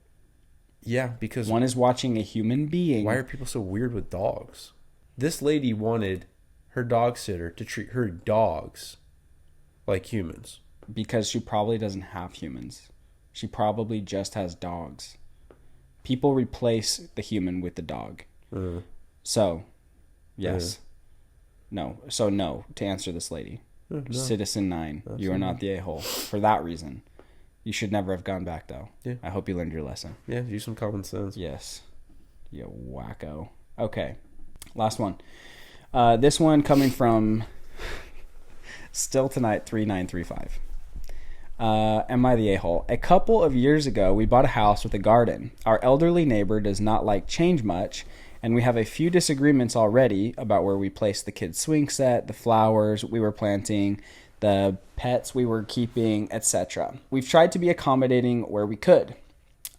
yeah, because one is watching a human being. Why are people so weird with dogs? This lady wanted her dog sitter to treat her dogs like humans. Because she probably doesn't have humans. She probably just has dogs. People replace the human with the dog. So, yes. No. So, no, to answer this lady. No. Citizen 9, absolutely. You are not the a-hole. For that reason. You should never have gone back, though. Yeah. I hope you learned your lesson. Yeah, use some common sense. Yes. You wacko. Okay. Last one. This one coming from... Still Tonight 3935. Am I the a-hole? A couple of years ago, we bought a house with a garden. Our elderly neighbor does not like change much, and we have a few disagreements already about where we placed the kids' swing set, the flowers we were planting, the pets we were keeping, etc. We've tried to be accommodating where we could.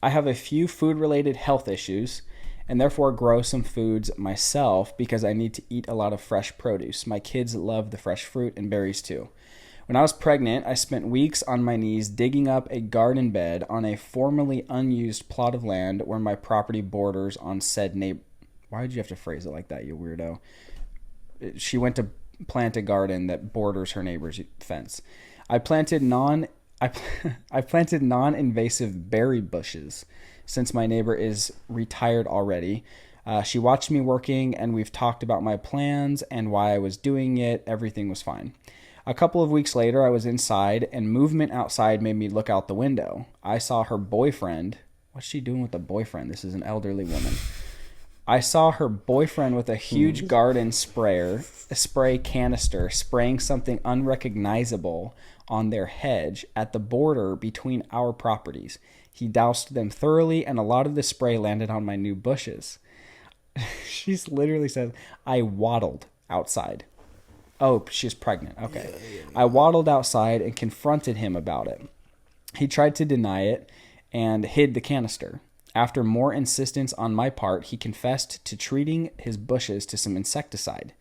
I have a few food-related health issues, and therefore grow some foods myself because I need to eat a lot of fresh produce. My kids love the fresh fruit and berries too. When I was pregnant, I spent weeks on my knees digging up a garden bed on a formerly unused plot of land where my property borders on said neighbor. Why did you have to phrase it like that, you weirdo? She went to plant a garden that borders her neighbor's fence. I planted non-invasive berry bushes. Since my neighbor is retired already, she watched me working and we've talked about my plans and why I was doing it. Everything was fine. A couple of weeks later, I was inside and movement outside made me look out the window. I saw her boyfriend. What's she doing with a boyfriend? This is an elderly woman. I saw her boyfriend with a huge garden spray canister, spraying something unrecognizable on their hedge at the border between our properties. He doused them thoroughly, and a lot of the spray landed on my new bushes. She's literally said, I waddled outside. Oh, she's pregnant. Okay. I waddled outside and confronted him about it. He tried to deny it and hid the canister. After more insistence on my part, he confessed to treating his bushes to some insecticide.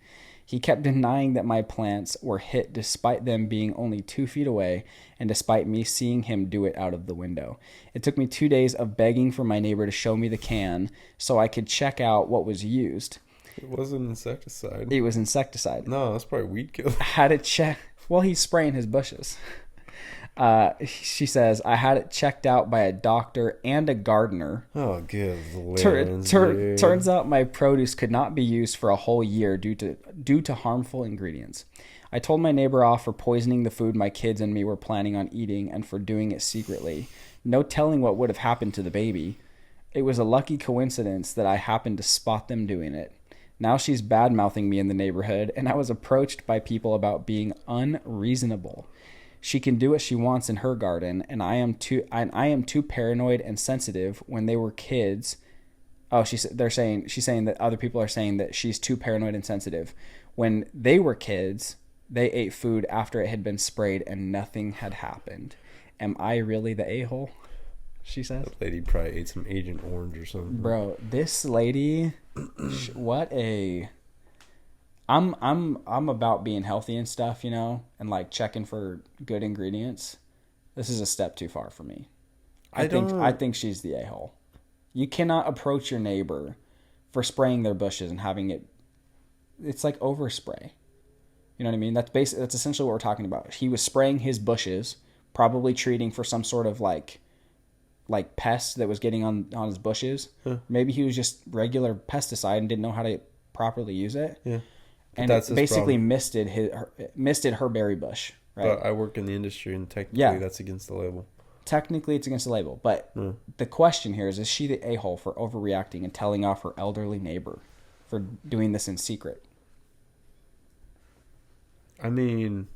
He kept denying that my plants were hit despite them being only 2 feet away and despite me seeing him do it out of the window. It took me 2 days of begging for my neighbor to show me the can so I could check out what was used. It wasn't insecticide. It was insecticide. No, that's probably weed killer. I had it checked. Well, he's spraying his bushes. She says, I had it checked out by a doctor and a gardener. Oh, good. Turns out my produce could not be used for a whole year due to harmful ingredients. I told my neighbor off for poisoning the food my kids and me were planning on eating and for doing it secretly. No telling what would have happened to the baby. It was a lucky coincidence that I happened to spot them doing it. Now she's bad-mouthing me in the neighborhood, and I was approached by people about being unreasonable. She can do what she wants in her garden, and I am too paranoid and sensitive. When they were kids, she's saying that other people are saying that she's too paranoid and sensitive. When they were kids, they ate food after it had been sprayed, and nothing had happened. Am I really the a-hole? She says. That lady probably ate some Agent Orange or something. Bro, this lady, what a. I'm about being healthy and stuff, you know, and like checking for good ingredients. This is a step too far for me. I think she's the a-hole. You cannot approach your neighbor for spraying their bushes and having it. It's like overspray. You know what I mean? That's essentially what we're talking about. He was spraying his bushes, probably treating for some sort of like pest that was getting on his bushes. Huh. Maybe he was just regular pesticide and didn't know how to properly use it. Yeah. And it basically misted her berry bush. Right? But I work in the industry, and technically that's against the label. Technically it's against the label. But the question here is she the a-hole for overreacting and telling off her elderly neighbor for doing this in secret? I mean...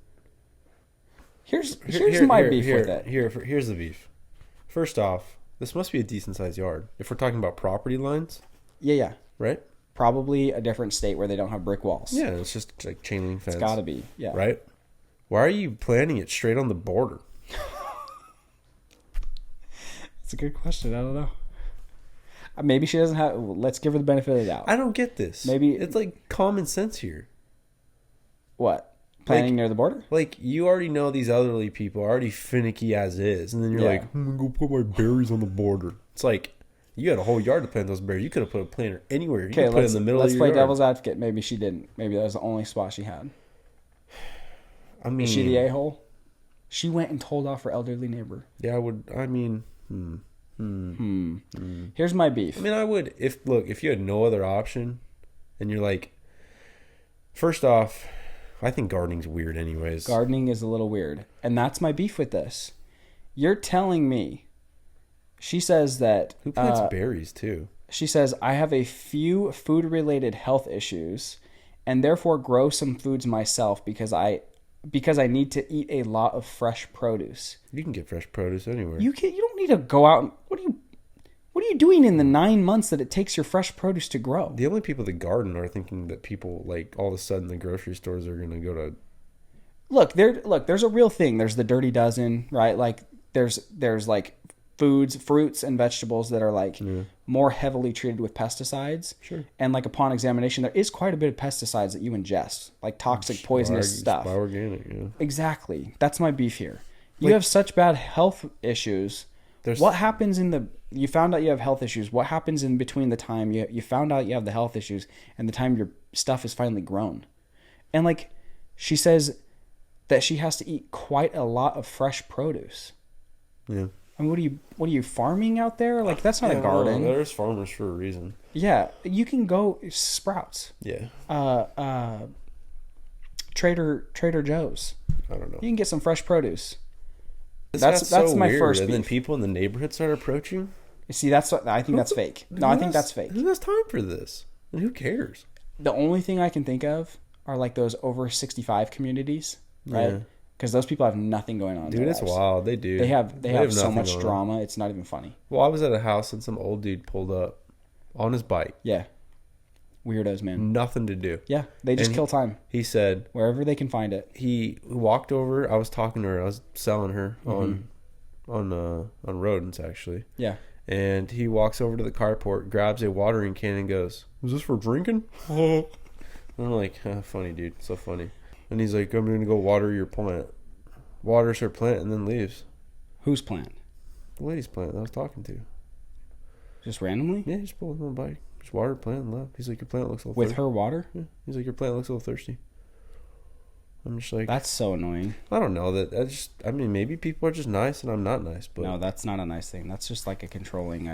Here's my beef with it. Here's the beef. First off, this must be a decent-sized yard. If we're talking about property lines. Yeah. Right? Probably a different state where they don't have brick walls. Yeah, it's just like chain link fence. It's gotta be, yeah. Right? Why are you planting it straight on the border? It's a good question. I don't know. Maybe she doesn't have... Let's give her the benefit of the doubt. I don't get this. Maybe... It's like common sense here. What? Planting near the border? Like, you already know these elderly people are already finicky as is. And then you're like, I'm going to go put my berries on the border. It's like... You had a whole yard to plant those berries. You could have put a planter anywhere. You could put it in the middle of your yard. Let's play devil's advocate. Maybe she didn't. Maybe that was the only spot she had. I mean... Is she the a-hole? She went and told off her elderly neighbor. Yeah, I would... I mean... Here's my beef. I mean, I would... If you had no other option, and you're like... First off, I think gardening's weird anyways. Gardening is a little weird. And that's my beef with this. You're telling me... She says that... Who plants berries, too? She says, I have a few food-related health issues and therefore grow some foods myself because I need to eat a lot of fresh produce. You can get fresh produce anywhere. You don't need to go out and... What are you doing in the 9 months that it takes your fresh produce to grow? The only people that garden are thinking that people, like, all of a sudden the grocery stores are going to go to... Look, there's a real thing. There's the Dirty Dozen, right? Like, there's like... fruits and vegetables that are like more heavily treated with pesticides. Sure. And like upon examination, there is quite a bit of pesticides that you ingest, like toxic, poisonous stuff. Organic, yeah. Exactly. That's my beef here. You have such bad health issues. What happens you found out you have health issues. What happens in between the time you found out you have the health issues and the time your stuff is finally grown? And like she says that she has to eat quite a lot of fresh produce. Yeah. I mean, what are you farming out there? Like, that's not a garden. No, there's farmers for a reason. Yeah, you can go Sprouts. Yeah. Trader Joe's. I don't know. You can get some fresh produce. That's my weird. First. And beef. Then people in the neighborhood start approaching. You see, I think that's fake. No, I think that's fake. Who has time for this? And who cares? The only thing I can think of are like those over 65 communities, right? Yeah. Because those people have nothing going on. Dude, it's wild. They do. They have so much drama. It's not even funny. Well, I was at a house and some old dude pulled up on his bike. Yeah. Weirdos, man. Nothing to do. Yeah, they just And kill time He said wherever they can find it. he walked over. I was talking to her. I was selling her on rodents actually. Yeah. And he walks over to the carport, grabs a watering can, and goes, "Is this for drinking?" And I'm like, funny, dude. So funny. And he's like, "I'm going to go water your plant." Waters her plant and then leaves. Whose plant? The lady's plant that I was talking to. Just randomly? Yeah, he just pulled him on a bike. Just watered the plant and left. He's like, "Your plant looks a little With thirsty." her water? Yeah. He's like, "Your plant looks a little thirsty." I'm just like, That's so annoying. I don't know. I mean, maybe people are just nice and I'm not nice, but No, that's not a nice thing. That's just like a controlling.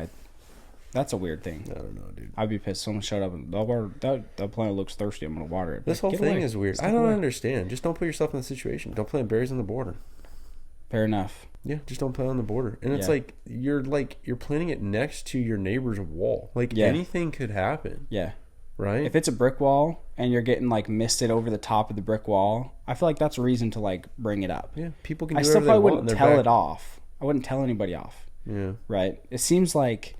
That's a weird thing. I don't know, dude. I'd be pissed. Someone showed up and that plant looks thirsty. I'm gonna water it. This Like, whole get thing away. is weird. Just I get don't away. understand. Just don't put yourself in the situation. Don't plant berries on the border. Fair enough. Yeah, just don't plant on the border. And it's Yeah. like you're planting it next to your neighbor's wall. Like Yeah. anything could happen, Yeah. right? If it's a brick wall and you're getting like misted over the top of the brick wall, I feel like that's a reason to like bring it up. Yeah, people can I do still whatever they probably want in wouldn't their tell back. it off. I wouldn't tell anybody off. Yeah. Right? It seems like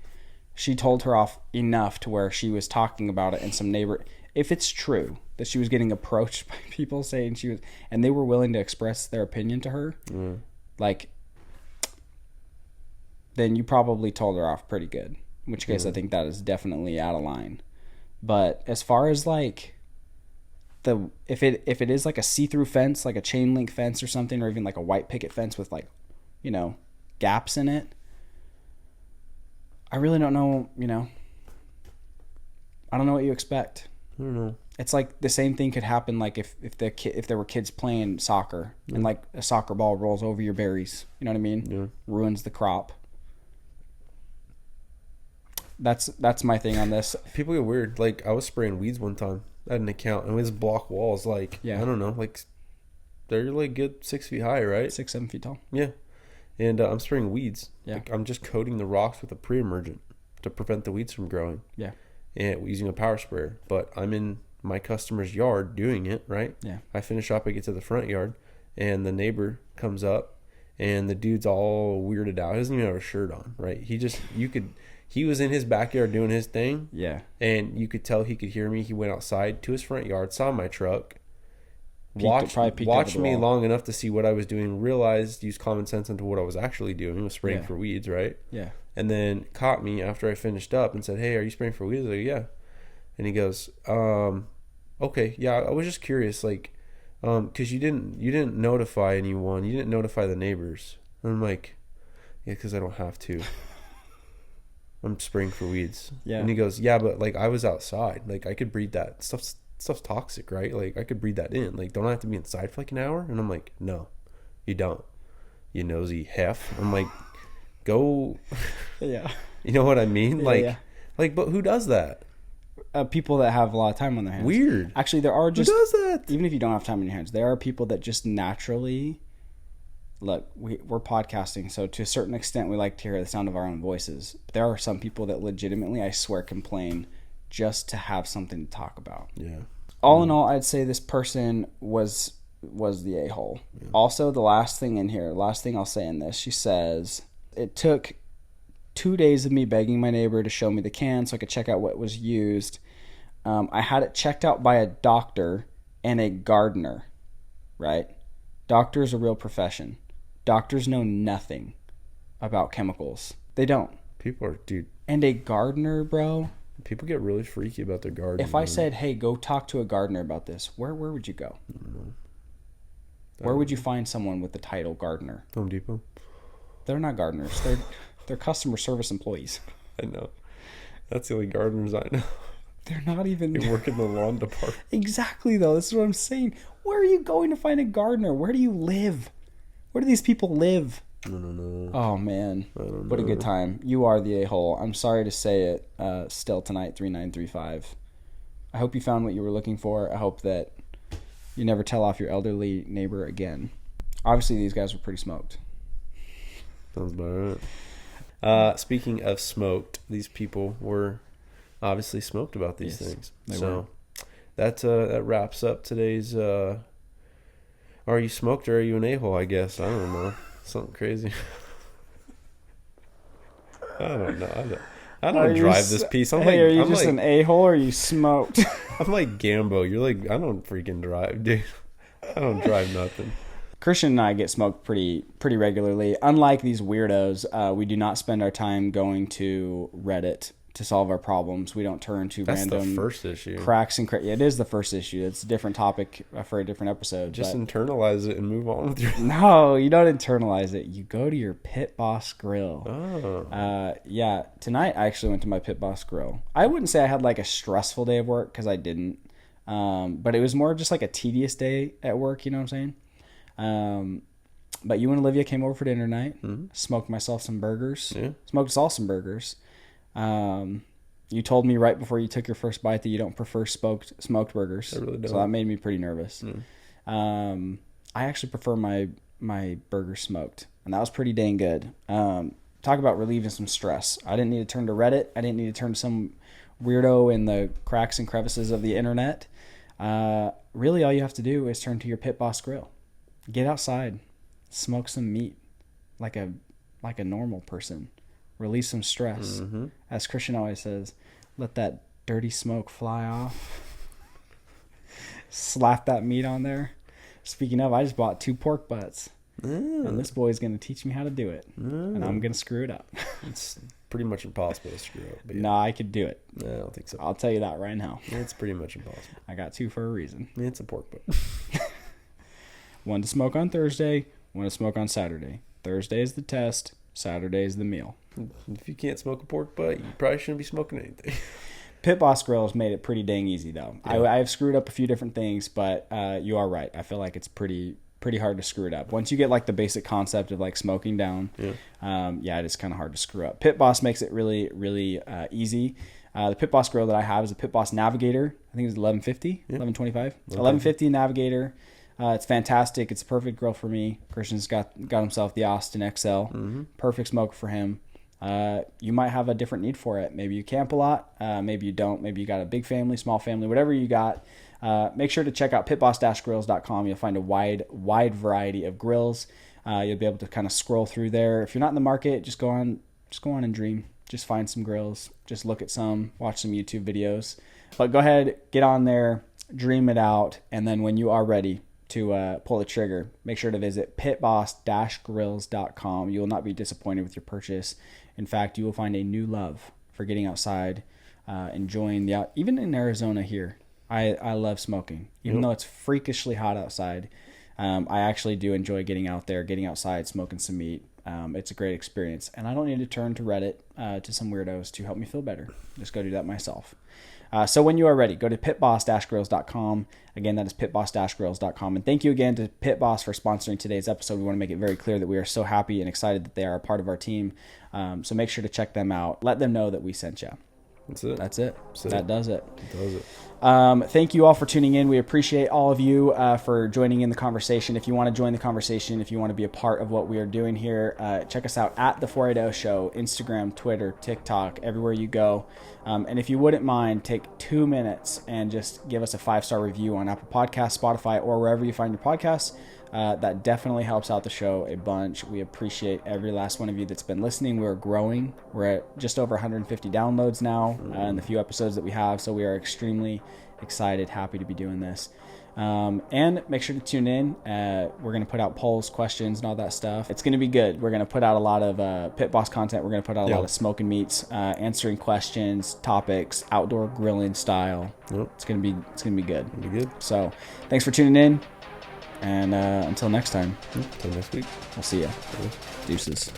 she told her off enough to where she was talking about it and some neighbor, if it's true that she was getting approached by people saying she was, and they were willing to express their opinion to her, like, then you probably told her off pretty good. In which case I think that is definitely out of line. But as far as like if it is like a see-through fence, like a chain link fence or something, or even like a white picket fence with like, you know, gaps in it, I really don't know, you know. I don't know what you expect. I don't know. It's like the same thing could happen like if there were kids playing soccer and like a soccer ball rolls over your berries, you know what I mean? Yeah. Ruins the crop. That's my thing on this. People get weird. Like I was spraying weeds one time. I had an account and it was block walls. Like Yeah. I don't know. Like they're like good 6 feet high, right? 6-7 feet tall. Yeah. And I'm spraying weeds. Yeah. Like, I'm just coating the rocks with a pre-emergent to prevent the weeds from growing. Yeah. And using a power sprayer. But I'm in my customer's yard doing it, right? Yeah. I finish up, I get to the front yard, and the neighbor comes up, and the dude's all weirded out. He doesn't even have a shirt on, right? He was in his backyard doing his thing, Yeah. and you could tell he could hear me. He went outside to his front yard, saw my truck, Probably peeked over watched the me wall. long enough to see what I was doing, realized, used common sense into what I was actually doing, was spraying Yeah. for weeds, right? Yeah. And then caught me after I finished up and said, "Hey, are you spraying for weeds?" I was like, "Yeah." And he goes, "Okay, yeah, I was just curious, like, because you didn't notify anyone, you didn't notify the neighbors." And I'm like, "Yeah, because I don't have to. I'm spraying for weeds." Yeah. And he goes, "Yeah, but like I was outside, like I could breathe that stuff's toxic, right? Like I could breathe that in. Like don't I have to be inside for like an hour?" And I'm like, "No, you don't. You nosy hef." I'm like, "Go." Yeah. You know what I mean? Yeah. Like, but who does that? People that have a lot of time on their hands. Weird. Actually, there are Who just does that? even if you don't have time on your hands, there are people that just naturally look. We're podcasting, so to a certain extent, we like to hear the sound of our own voices. But there are some people that legitimately, I swear, complain just to have something to talk about. Yeah. All in all, I'd say this person was the a-hole. Yeah. Also, the last thing I'll say in this, she says, it took 2 days of me begging my neighbor to show me the can so I could check out what was used. I had it checked out by a doctor and a gardener, right? Doctor is a real profession. Doctors know nothing about chemicals. They don't. People are, dude. And a gardener, bro. People get really freaky about their garden. If I said, "Hey, go talk to a gardener about this," where would you go? I don't know. Where would you find someone with the title gardener? Home Depot. They're not gardeners. They're customer service employees. I know. That's the only gardeners I know. They're not even. They work in the lawn department. Exactly, though. This is what I'm saying. Where are you going to find a gardener? Where do you live? Where do these people live? I don't know. Oh, man. I don't know. What a good time. You are the a-hole. I'm sorry to say it. Still tonight, 3935. I hope you found what you were looking for. I hope that you never tell off your elderly neighbor again. Obviously, these guys were pretty smoked. Sounds about right. Speaking of smoked, these people were obviously smoked about these things. So that wraps up today's are you smoked or are you an a-hole, I guess. I don't know. Something crazy. I don't know. I Are don't you drive this piece. I'm Hey, are you I'm just like, an a-hole or are you smoked? I'm like Gambo. You're like, I don't freaking drive, dude. I don't drive nothing. Christian and I get smoked pretty regularly. Unlike these weirdos, we do not spend our time going to Reddit to solve our problems. We don't turn to That's random the first issue. cracks and it is the first issue. It's a different topic for a different episode. Just but internalize it and move on with your. no, you don't internalize it. You go to your Pit Boss Grill. Oh. Yeah, tonight I actually went to my Pit Boss Grill. I wouldn't say I had like a stressful day of work because I didn't. But it was more just like a tedious day at work, you know what I'm saying? But you and Olivia came over for dinner tonight. Mm-hmm. Smoked myself some burgers. Yeah. Smoked us all some burgers. You told me right before you took your first bite that you don't prefer smoked burgers. I really don't. So that made me pretty nervous. I actually prefer my burger smoked, and that was pretty dang good. Talk about relieving some stress. I didn't need to turn to Reddit. I didn't need to turn to some weirdo in the cracks and crevices of the internet. Really, all you have to do is turn to your Pit Boss Grill. Get outside, smoke some meat, like a normal person. Release some stress. Mm-hmm. As Christian always says, let that dirty smoke fly off. Slap that meat on there. Speaking of, I just bought 2 pork butts. And this boy's going to teach me how to do it. And I'm going to screw it up. It's pretty much impossible to screw up. But yeah. Nah, I could do it. No, I don't think so. I'll tell you that right now. It's pretty much impossible. I got 2 for a reason. It's a pork butt. One to smoke on Thursday, one to smoke on Saturday. Thursday is the test. Saturday is the meal. If you can't smoke a pork butt, you probably shouldn't be smoking anything. Pit Boss Grill has made it pretty dang easy, though. Yeah. I've screwed up a few different things, but you are right. I feel like it's pretty hard to screw it up. Once you get like the basic concept of like smoking down, it is kind of hard to screw up. Pit Boss makes it really, really easy. The Pit Boss Grill that I have is a Pit Boss Navigator. I think it's 1150, 1125, 1150 Navigator. It's fantastic. It's a perfect grill for me. Christian's got himself the Austin XL. Perfect smoker for him. You might have a different need for it. Maybe you camp a lot. Maybe you don't. Maybe you got a big family, small family, whatever you got. Make sure to check out pitboss-grills.com. You'll find a wide variety of grills. You'll be able to kind of scroll through there. If you're not in the market, just go on and dream. Just find some grills. Just look at some, watch some YouTube videos. But go ahead, get on there, dream it out, and then when you are ready to pull the trigger, make sure to visit pitboss-grills.com. You will not be disappointed with your purchase. In fact, you will find a new love for getting outside, enjoying even in Arizona here. I love smoking, even though it's freakishly hot outside. I actually do enjoy getting out there, getting outside, smoking some meat. It's a great experience, and I don't need to turn to Reddit to some weirdos to help me feel better. Just go do that myself. So when you are ready, go to pitboss-grills.com. Again, that is pitboss-grills.com. And thank you again to Pit Boss for sponsoring today's episode. We want to make it very clear that we are so happy and excited that they are a part of our team. So make sure to check them out. Let them know that we sent you. That's it. That does it. Thank you all for tuning in. We appreciate all of you for joining in the conversation. If you want to join the conversation, if you want to be a part of what we are doing here, check us out at The 480 Show, Instagram, Twitter, TikTok, everywhere you go. And if you wouldn't mind, take 2 minutes and just give us a 5-star review on Apple Podcasts, Spotify, or wherever you find your podcasts. That definitely helps out the show a bunch. We appreciate every last one of you that's been listening. We're growing. We're at just over 150 downloads now in the few episodes that we have. So we are extremely excited, happy to be doing this. And make sure to tune in. We're going to put out polls, questions, and all that stuff. It's going to be good. We're going to put out a lot of Pit Boss content. We're going to put out a lot of smoking meats, answering questions, topics, outdoor grilling style. It's going to be good. It'll be good. So thanks for tuning in. And until next time. Until next week. We'll see ya. Deuces.